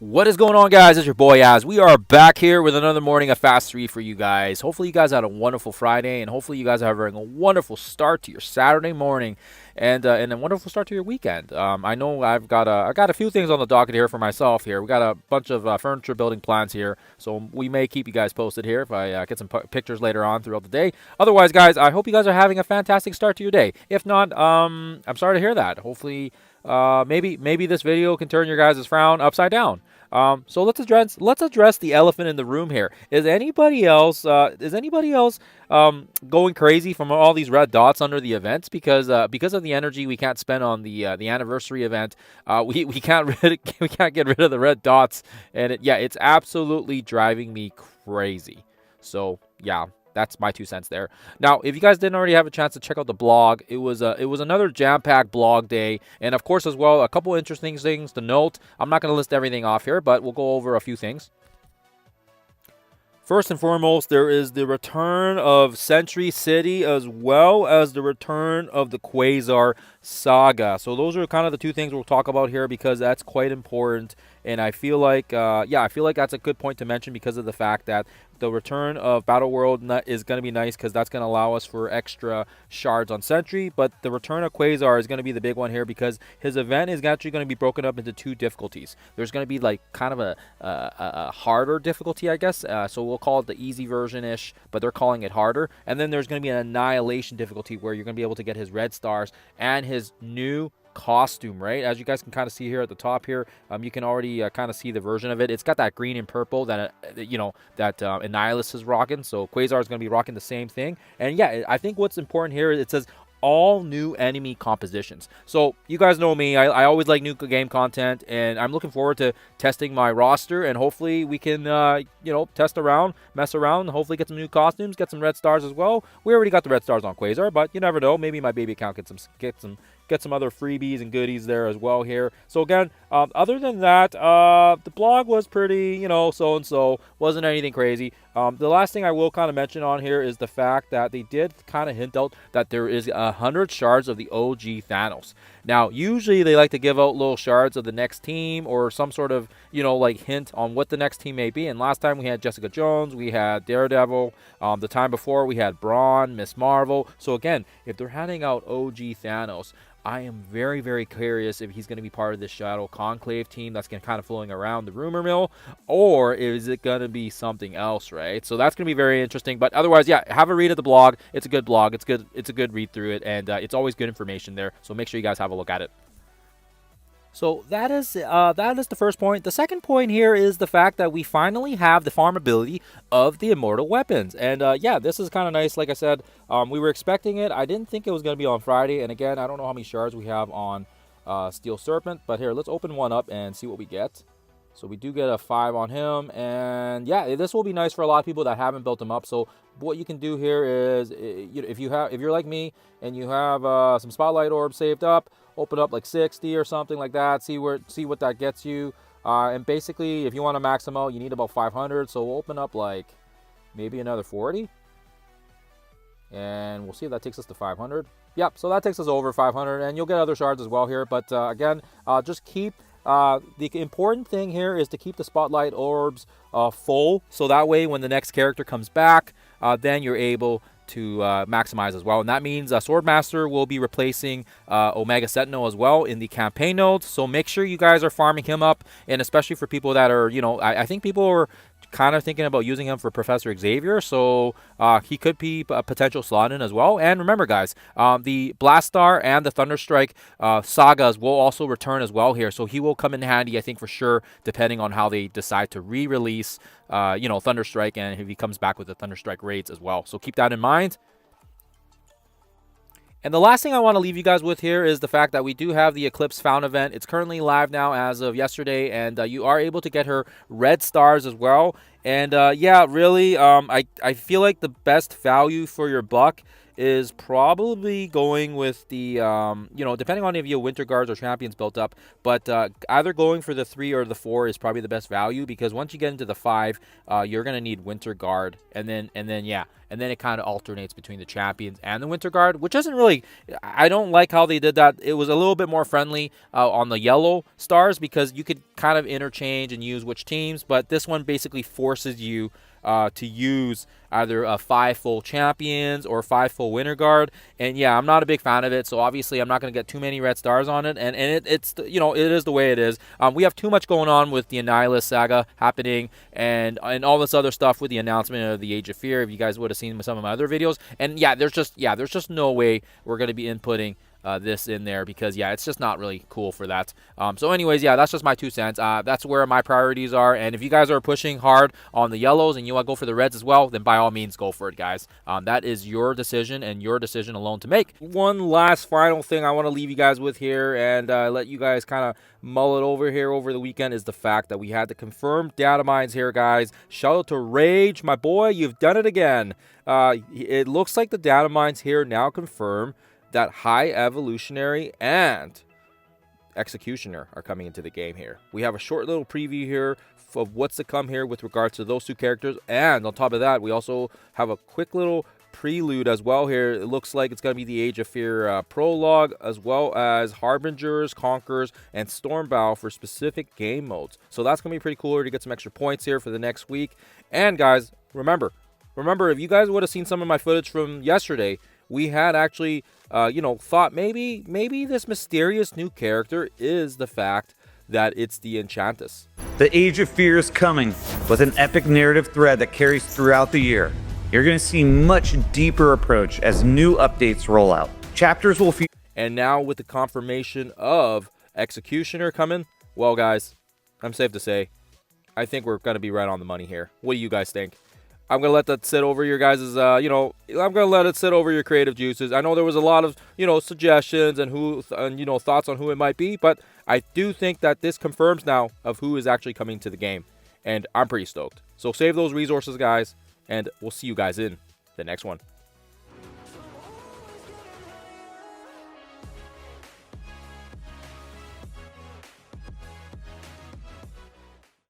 What is going on, guys? It's your boy Az. We are back here with another morning of Fast 3 for you guys. Hopefully you guys had a wonderful Friday, and hopefully you guys are having a wonderful start to your Saturday morning and a wonderful start to your weekend. I know I got a few things on the docket here for myself here. We got a bunch of furniture building plans here, so we may keep you guys posted here if I get some pictures later on throughout the day. Otherwise, guys, I hope you guys are having a fantastic start to your day. If not, I'm sorry to hear that. Hopefully, maybe this video can turn your guys' frown upside down. So let's address the elephant in the room here. Is anybody else going crazy from all these red dots under the events because of the energy we can't spend on the anniversary event? We can't we can't get rid of the red dots, and it's absolutely driving me crazy. So yeah. That's my 2 cents there. Now, if you guys didn't already have a chance to check out the blog, it was another jam-packed blog day, and of course as well a couple interesting things to note. I'm not going to list everything off here, but we'll go over a few things. First and foremost, there is the return of Sentry City as well as the return of the Quasar saga. So those are kind of the 2 things we'll talk about here because that's quite important. And I feel like, that's a good point to mention because of the fact that the return of Battle World is going to be nice because that's going to allow us for extra shards on Sentry. But the return of Quasar is going to be the big one here because his event is actually going to be broken up into 2 difficulties. There's going to be like kind of a harder difficulty, I guess. So we'll call it the easy version-ish, but they're calling it harder. And then there's going to be an annihilation difficulty where you're going to be able to get his red stars and his new costume, right? As you guys can kind of see here at the top here, you can already kind of see the version of it. It's got that green and purple that Annihilus is rocking. So Quasar is going to be rocking the same thing. And yeah, I think what's important here, it says all new enemy compositions. So you guys know me, I always like new game content, and I'm looking forward to testing my roster, and hopefully we can test around, mess around, and hopefully get some new costumes, get some red stars as well. We already got the red stars on Quasar, but you never know, maybe my baby account get some other freebies and goodies there as well here. So again, other than that, the blog was pretty, so-and-so. Wasn't anything crazy. The last thing I will kind of mention on here is the fact that they did kind of hint out that there is 100 shards of the OG Thanos. Now, usually they like to give out little shards of the next team or some sort of, like hint on what the next team may be. And last time we had Jessica Jones, we had Daredevil. The time before we had Brawn, Miss Marvel. So again, if they're handing out OG Thanos, I am very, very curious if he's going to be part of this Shadow Conclave team that's going to kind of floating around the rumor mill, or is it going to be something else, right? So that's going to be very interesting. But otherwise, yeah, have a read of the blog. It's a good blog. It's good. It's a good read through it, and it's always good information there. So make sure you guys have a look at it. So that is the first point. The second point here is the fact that we finally have the farmability of the immortal weapons. And this is kind of nice. Like I said, we were expecting it. I didn't think it was going to be on Friday. And again, I don't know how many shards we have on Steel Serpent. But here, let's open one up and see what we get. So we do get a 5 on him. And yeah, this will be nice for a lot of people that haven't built him up. So what you can do here is, if you're like me and you have some spotlight orbs saved up, open up like 60 or something like that. See what that gets you. And basically, if you want to max them out, you need about 500. So we'll open up like maybe another 40. And we'll see if that takes us to 500. Yep, so that takes us over 500. And you'll get other shards as well here. But again, just keep... the important thing here is to keep the spotlight orbs full, so that way when the next character comes back, then you're able to maximize as well. And that means Swordmaster will be replacing Omega Sentinel as well in the campaign nodes, so make sure you guys are farming him up. And especially for people that are, I think people are kind of thinking about using him for Professor Xavier, so he could be a potential slot in as well. And remember, guys, the Blast Star and the Thunderstrike sagas will also return as well here, so he will come in handy, I think, for sure, depending on how they decide to re-release Thunderstrike, and if he comes back with the Thunderstrike raids as well. So keep that in mind. And the last thing I want to leave you guys with here is the fact that we do have the Eclipse Found event. It's currently live now as of yesterday, and you are able to get her red stars as well. And really, I feel like the best value for your buck is probably going with the, depending on if you have Winter Guards or Champions built up, but either going for the 3 or the 4 is probably the best value, because once you get into the 5, you're going to need Winter Guard, and then it kind of alternates between the Champions and the Winter Guard, which isn't really, I don't like how they did that. It was a little bit more friendly on the yellow stars, because you could kind of interchange and use which teams, but this one basically forces you to use either 5 full Champions or 5 full Winter Guard. And yeah, I'm not a big fan of it, so obviously I'm not going to get too many red stars on it, and it's it is the way it is. We have too much going on with the Annihilus saga happening, and all this other stuff with the announcement of the Age of Fear, if you guys would have seen some of my other videos. And yeah, there's just no way we're going to be inputting this in there, because yeah, it's just not really cool for that. So anyways, yeah, that's just my 2 cents. That's where my priorities are, and if you guys are pushing hard on the yellows and you want to go for the reds as well, then by all means go for it, guys. That is your decision, and your decision alone to make. One last final thing I want to leave you guys with here, and let you guys kind of mull it over here over the weekend, is the fact that we had the confirmed data mines here, guys. Shout out to Rage, my boy, you've done it again. It looks like the data mines here now confirm that High Evolutionary and Executioner are coming into the game here. We have a short little preview here of what's to come here with regards to those 2 characters, and on top of that, we also have a quick little prelude as well here. It looks like it's going to be the Age of Fear prologue, as well as Harbingers, Conquerors, and Stormbow for specific game modes. So that's going to be pretty cool to get some extra points here for the next week. And guys, remember, if you guys would have seen some of my footage from yesterday, we had actually, thought maybe this mysterious new character is the fact that it's the Enchantress. The Age of Fear is coming with an epic narrative thread that carries throughout the year. You're going to see much deeper approach as new updates roll out. Chapters will feature. And now with the confirmation of Executioner coming, well, guys, I'm safe to say, I think we're going to be right on the money here. What do you guys think? I'm going to let that sit over your guys' I'm going to let it sit over your creative juices. I know there was a lot of, suggestions and thoughts on who it might be, but I do think that this confirms now of who is actually coming to the game, and I'm pretty stoked. So save those resources, guys, and we'll see you guys in the next one.